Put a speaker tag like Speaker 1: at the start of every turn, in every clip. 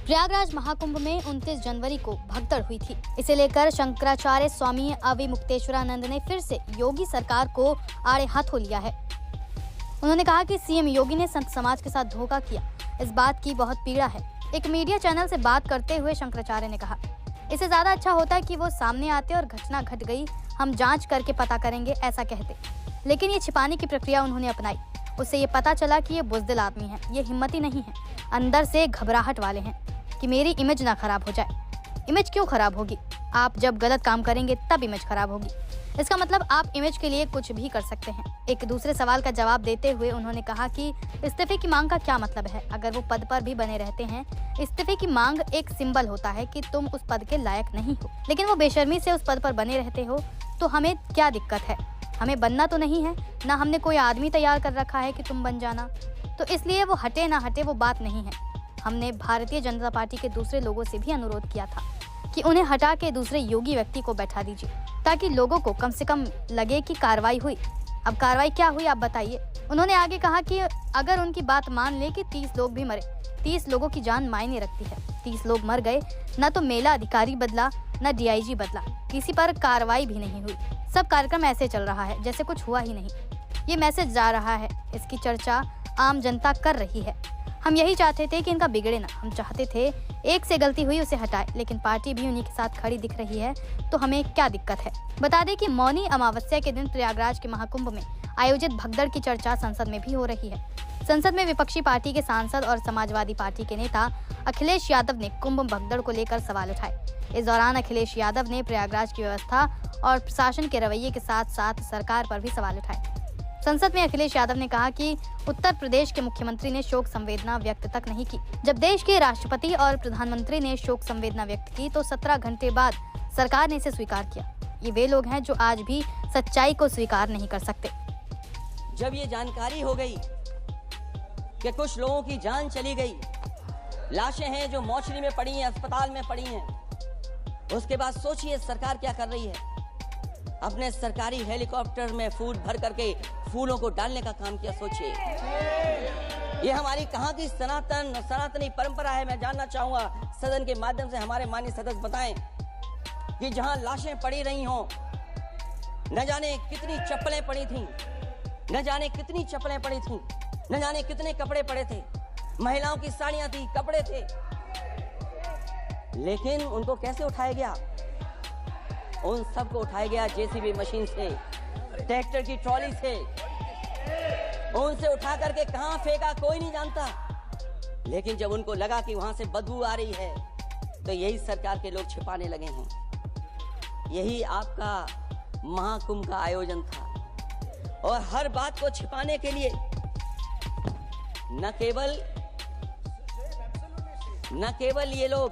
Speaker 1: प्रयागराज महाकुंभ में 29 जनवरी को भगदड़ हुई थी। इसे लेकर शंकराचार्य स्वामी अविमुक्तेश्वरानंद ने फिर से योगी सरकार को आड़े हाथों लिया है। उन्होंने कहा कि सीएम योगी ने संत समाज के साथ धोखा किया, इस बात की बहुत पीड़ा है। एक मीडिया चैनल से बात करते हुए शंकराचार्य ने कहा, इससे ज्यादा अच्छा होता है कि वो सामने आते और घटना घट गई, हम जांच करके पता करेंगे, ऐसा कहते। लेकिन ये छिपाने की प्रक्रिया उन्होंने अपनाई। उससे ये पता चला कि ये बुज़दिल आदमी है, ये हिम्मती नहीं है, अंदर से घबराहट वाले हैं कि मेरी इमेज ना खराब हो जाए। इमेज क्यों खराब होगी? आप जब गलत काम करेंगे तब इमेज खराब होगी। इसका मतलब आप इमेज के लिए कुछ भी कर सकते हैं। एक दूसरे सवाल का जवाब देते हुए उन्होंने कहा कि इस्तीफे की मांग का क्या मतलब है? अगर वो पद पर भी बने रहते हैं, इस्तीफे की मांग एक सिंबल होता है कि तुम उस पद के लायक नहीं हो। लेकिन वो बेशर्मी से उस पद पर बने रहते हो, तो हमें क्या दिक्कत है? हमें बनना तो नहीं है ना, हमने कोई आदमी तैयार कर रखा है कि तुम बन जाना। तो इसलिए वो हटे ना हटे वो बात नहीं है। हमने भारतीय जनता पार्टी के दूसरे लोगों से भी अनुरोध किया था कि उन्हें हटा के दूसरे योगी व्यक्ति को बैठा दीजिए, ताकि लोगों को कम से कम लगे कि कार्रवाई हुई। अब कार्रवाई क्या हुई आप बताइए। उन्होंने आगे कहा कि अगर उनकी बात मान ले कि 30 लोग भी मरे, 30 लोगों की जान मायने रखती है। 30 लोग मर गए, न तो मेला अधिकारी बदला, न डीआईजी बदला, किसी पर कार्रवाई भी नहीं हुई। सब कार्यक्रम ऐसे चल रहा है जैसे कुछ हुआ ही नहीं। ये मैसेज जा रहा है, इसकी चर्चा आम जनता कर रही है। हम यही चाहते थे कि इनका बिगड़े ना। हम चाहते थे एक से गलती हुई उसे हटाए, लेकिन पार्टी भी उन्हीं के साथ खड़ी दिख रही है, तो हमें क्या दिक्कत है? बता दें कि मौनी अमावस्या के दिन प्रयागराज के महाकुंभ में आयोजित भगदड़ की चर्चा संसद में भी हो रही है। संसद में विपक्षी पार्टी के सांसद और समाजवादी पार्टी के नेता अखिलेश यादव ने कुंभ भगदड़ को लेकर सवाल उठाए। इस दौरान अखिलेश यादव ने प्रयागराज की व्यवस्था और प्रशासन के रवैये के साथ साथ सरकार पर भी सवाल उठाए। संसद में अखिलेश यादव ने कहा कि उत्तर प्रदेश के मुख्यमंत्री ने शोक संवेदना व्यक्त तक नहीं की। जब देश के राष्ट्रपति और प्रधानमंत्री ने शोक संवेदना व्यक्त की तो 17 घंटे बाद सरकार ने इसे स्वीकार किया। ये वे लोग हैं जो आज भी सच्चाई को स्वीकार नहीं कर सकते।
Speaker 2: जब ये जानकारी हो गई कि कुछ लोगों की जान चली गई, लाशें हैं जो मोर्चरी में पड़ी हैं, अस्पताल में पड़ी हैं, उसके बाद सोचिए सरकार क्या कर रही है। अपने सरकारी हेलीकॉप्टर में फूल भर करके फूलों को डालने का काम किया। सोचिए ये हमारी कहाँ की सनातनी परंपरा है। मैं जानना चाहूंगा सदन के माध्यम से हमारे माननीय सदस्य बताएं कि जहां लाशें पड़ी रही हों, न जाने कितनी चप्पलें पड़ी थीं, न जाने कितनी चप्पलें पड़ी थीं, न जाने कितने कपड़े पड़े थे, महिलाओं की साड़ियां थी, कपड़े थे, लेकिन उनको कैसे उठाया गया? उन सबको उठाया गया जेसीबी मशीन से, ट्रैक्टर की ट्रॉली से। उनसे उठा करके कहां फेंका कोई नहीं जानता, लेकिन जब उनको लगा कि वहां से बदबू आ रही है तो यही सरकार के लोग छिपाने लगे हैं। यही आपका महाकुंभ का आयोजन था। और हर बात को छिपाने के लिए न केवल ये लोग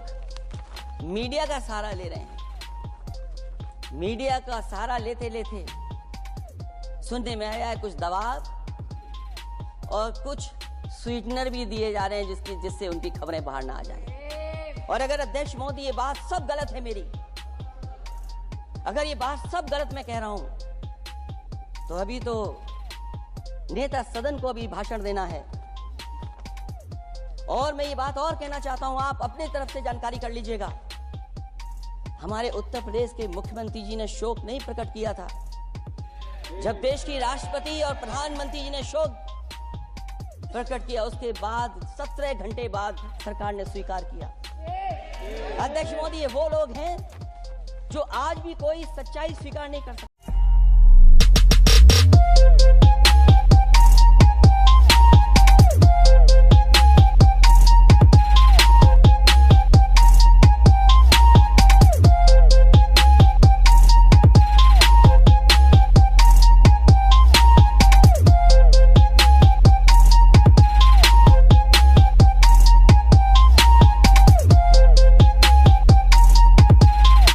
Speaker 2: मीडिया का सहारा ले रहे हैं। मीडिया का सहारा लेते लेते सुनने में आया है कुछ दबाव और कुछ स्वीटनर भी दिए जा रहे हैं जिससे उनकी खबरें बाहर ना आ जाएं। और अगर अध्यक्ष मोदी ये बात सब गलत है मेरी, अगर ये बात सब गलत मैं कह रहा हूं, तो अभी तो नेता सदन को अभी भाषण देना है। और मैं ये बात और कहना चाहता हूं, आप अपनी तरफ से जानकारी कर लीजिएगा। हमारे उत्तर प्रदेश के मुख्यमंत्री जी ने शोक नहीं प्रकट किया था। जब देश की राष्ट्रपति और प्रधानमंत्री जी ने शोक प्रकट किया, उसके बाद 17 घंटे बाद सरकार ने स्वीकार किया। अध्यक्ष मोदी ये वो लोग हैं जो आज भी कोई सच्चाई स्वीकार नहीं कर सकते।